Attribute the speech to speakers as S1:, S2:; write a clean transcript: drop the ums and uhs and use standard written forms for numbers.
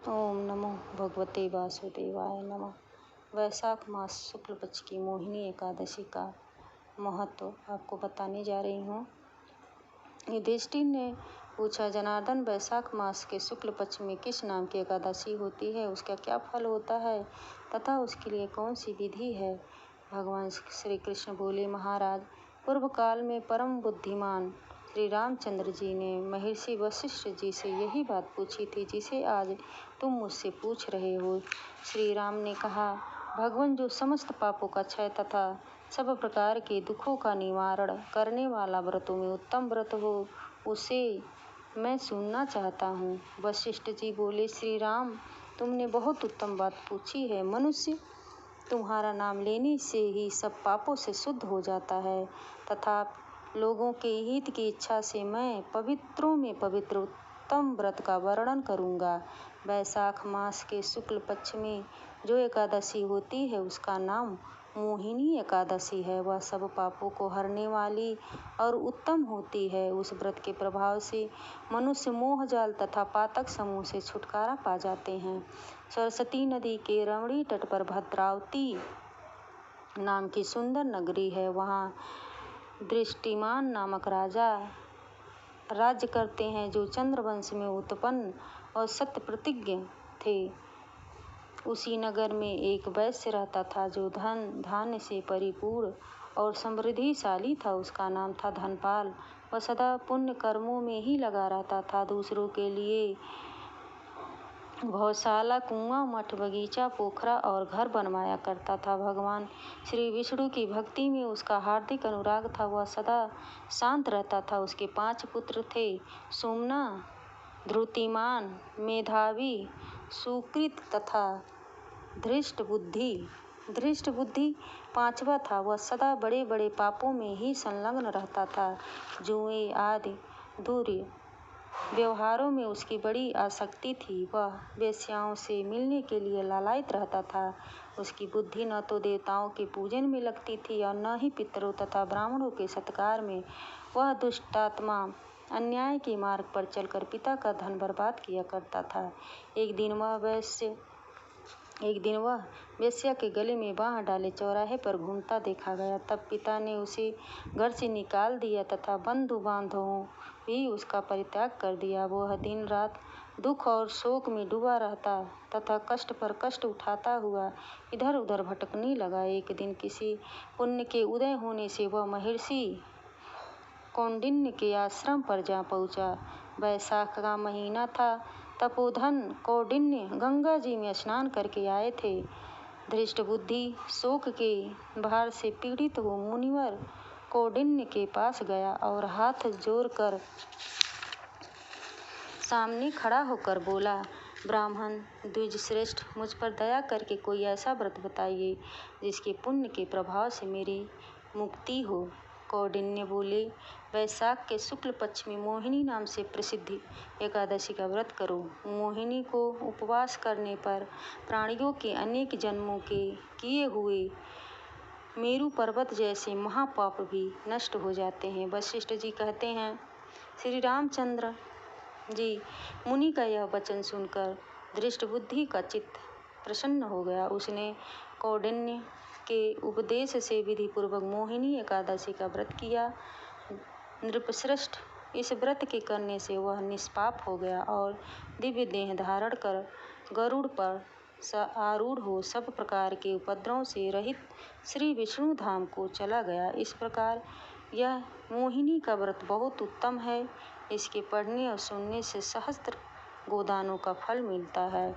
S1: ओम नमो भगवते वासुदेवाय नमः। वैशाख मास शुक्ल पक्ष की मोहिनी एकादशी का महत्व आपको बताने जा रही हूँ। युधिष्ठिर ने पूछा, जनार्दन, वैशाख मास के शुक्ल पक्ष में किस नाम की एकादशी होती है, उसका क्या फल होता है तथा उसके लिए कौन सी विधि है? भगवान श्री कृष्ण बोले, महाराज, पूर्व काल में परम बुद्धिमान श्री रामचंद्र जी ने महर्षि वशिष्ठ जी से यही बात पूछी थी जिसे आज तुम मुझसे पूछ रहे हो। श्री राम ने कहा, भगवान, जो समस्त पापों का क्षय तथा सब प्रकार के दुखों का निवारण करने वाला व्रतों में उत्तम व्रत हो, उसे मैं सुनना चाहता हूँ। वशिष्ठ जी बोले, श्री राम, तुमने बहुत उत्तम बात पूछी है। मनुष्य तुम्हारा नाम लेने से ही सब पापों से शुद्ध हो जाता है तथा लोगों के हित की इच्छा से मैं पवित्रों में पवित्र उत्तम व्रत का वर्णन करूँगा। वैशाख मास के शुक्ल पक्ष में जो एकादशी होती है उसका नाम मोहिनी एकादशी है। वह सब पापों को हरने वाली और उत्तम होती है। उस व्रत के प्रभाव से मनुष्य मोह जाल तथा पातक समूह से छुटकारा पा जाते हैं। सरस्वती नदी के रमणीय तट पर भद्रावती नाम की सुंदर नगरी है। वहाँ दृष्टिमान नामक राजा राज्य करते हैं, जो चंद्रवंश में उत्पन्न और सत्य प्रतिज्ञ थे। उसी नगर में एक वैश्य रहता था जो धन धान्य से परिपूर्ण और समृद्धिशाली था। उसका नाम था धनपाल। वह सदा पुण्य कर्मों में ही लगा रहता था। दूसरों के लिए गौशाला, कुआं, मठ, बगीचा, पोखरा और घर बनवाया करता था। भगवान श्री विष्णु की भक्ति में उसका हार्दिक अनुराग था। वह सदा शांत रहता था। उसके 5 पुत्र थे, सुमना, धृतिमान, मेधावी, सुकृत तथा धृष्ट बुद्धि। धृष्ट बुद्धि 5वां था। वह सदा बड़े बड़े पापों में ही संलग्न रहता था। जुए आदि दुर्व्यवहारों व्यवहारों में उसकी बड़ी आसक्ति थी। वह वेश्याओं से मिलने के लिए लालायित रहता था। उसकी बुद्धि न तो देवताओं के पूजन में लगती थी और न ही पितरों तथा ब्राह्मणों के सत्कार में। वह दुष्टात्मा अन्याय के मार्ग पर चलकर पिता का धन बर्बाद किया करता था। एक दिन वह वेश्या के गले में बांह डाले चौराहे पर घूमता देखा गया। तब पिता ने उसे घर से निकाल दिया तथा बंधु बांधवों भी उसका परित्याग कर दिया। वह दिन रात दुख और शोक में डूबा रहता तथा कष्ट पर कष्ट उठाता हुआ इधर उधर भटकने लगा। एक दिन किसी पुण्य के उदय होने से वह महर्षि कौंडिन्य के आश्रम पर जा पहुंचा। वैशाख का महीना था। तपोधन कौंडिन्य गंगा जी में स्नान करके आए थे। धृष्ट बुद्धि शोक के भार से पीड़ित हो मुनिवर कौंडिन्य के पास गया और हाथ जोड़कर सामने खड़ा होकर बोला, ब्राह्मण द्विज श्रेष्ठ, मुझ पर दया करके कोई ऐसा व्रत बताइए जिसके पुण्य के प्रभाव से मेरी मुक्ति हो। कौंडिन्य बोले, वैशाख के शुक्ल पक्ष में मोहिनी नाम से प्रसिद्ध एकादशी का व्रत करो। मोहिनी को उपवास करने पर प्राणियों के अनेक जन्मों के किए हुए मेरु पर्वत जैसे महापाप भी नष्ट हो जाते हैं। वशिष्ठ जी कहते हैं, श्री रामचंद्र जी मुनि का यह वचन सुनकर दृष्ट बुद्धि का चित्त प्रसन्न हो गया। उसने कौंडिन्य के उपदेश से विधि पूर्वक मोहिनी एकादशी का व्रत किया। नृपश्रेष्ठ, इस व्रत के करने से वह निष्पाप हो गया और दिव्य देह धारण कर गरुड़ पर आरूढ़ हो सब प्रकार के उपद्रवों से रहित श्री विष्णु धाम को चला गया। इस प्रकार यह मोहिनी का व्रत बहुत उत्तम है। इसके पढ़ने और सुनने से सहस्त्र गोदानों का फल मिलता है।